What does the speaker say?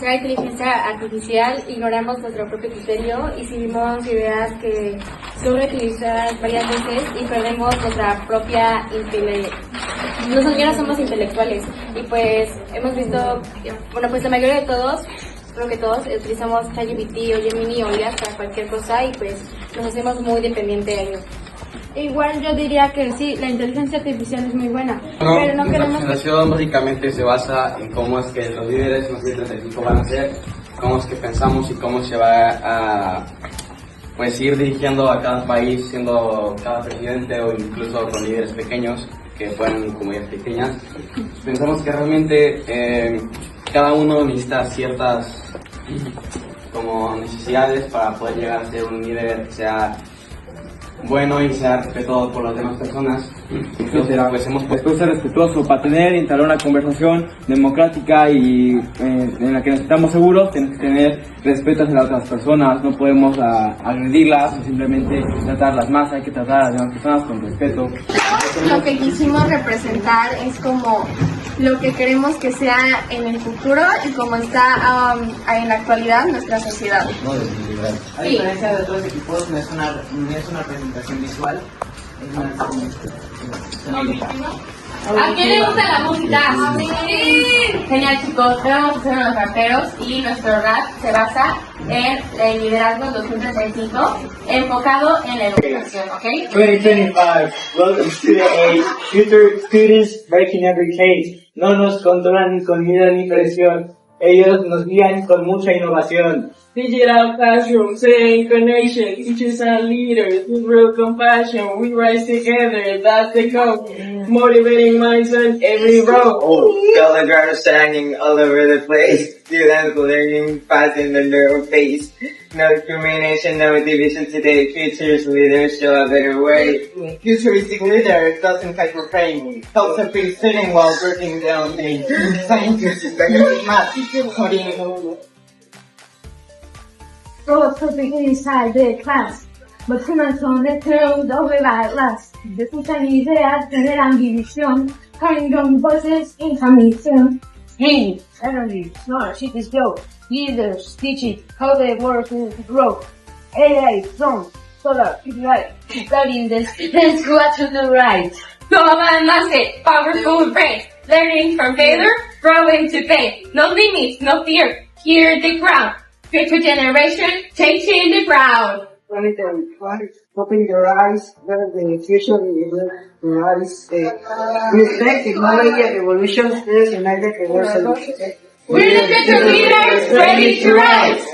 La inteligencia artificial ignoramos nuestro propio criterio y seguimos ideas que son reutilizadas varias veces y perdemos nuestra propia inteligencia. Nosotros ya no somos intelectuales y pues hemos visto, bueno, pues la mayoría de todos, creo que todos utilizamos ChatGPT o Gemini o IA para cualquier cosa y pues nos hacemos muy dependientes de ello. Igual yo diría que sí, la inteligencia artificial es muy buena, pero no la queremos... presentación básicamente se basa en cómo es que los líderes en los 2035 van a ser, cómo es que pensamos y cómo se va a pues ir dirigiendo a cada país, siendo cada presidente o incluso con líderes pequeños que fueran comunidades pequeñas. Pensamos que realmente cada uno necesita ciertas como necesidades para poder llegar a ser un líder que sea bueno y sea respetado por las demás personas. Entonces, pues hemos puesto Después ser respetuoso para tener y entablar una conversación democrática y en la que nos estamos seguros. Tenemos que tener respeto hacia las otras personas, no podemos agredirlas o simplemente tratarlas más, hay que tratar a las demás personas con respeto. Lo que quisimos representar es como lo que queremos que sea en el futuro y como está en la actualidad nuestra sociedad. A diferencia de otros equipos, no es una presentación visual, es ¿A quién le gusta la música? Sí. Genial, chicos, hoy vamos a ser unos raperos y nuestro rap se basa en el liderazgo 2035 enfocado en la educación, ¿ok? 2025, welcome to the age. Future students breaking every cage. No nos controlan ni con miedo ni presión. Ellos nos guían con mucha innovación. Digital classroom, saying connection, teachers and leaders with real compassion. We rise together, that's the code. Motivating minds on every road. Color drivers shining all over the place. Students learning fast in their pace. No discrimination, no division today. Futures leaders show a better way. Futuristic leader doesn't hyperframe. Helps them be sitting while breaking down the scientists studying math, coding. Todos sitting inside their class, but humans on the throne don't at last. Disfrutan ideas, generan división, carrying voices in submission. Hey, energy, smart, shit is dope. Leaders teach it how the world will grow. AI, strong, solar, right. Studying this, let's go to the right. Toma nace, powerful brain, learning from failure, growing to pain. No limits, no fear, hear the ground. Future generation, changing the ground. 2025, open your eyes, where the future will rise. Respect technology and evolution, united towards solutions. We're the future leaders ready to rise.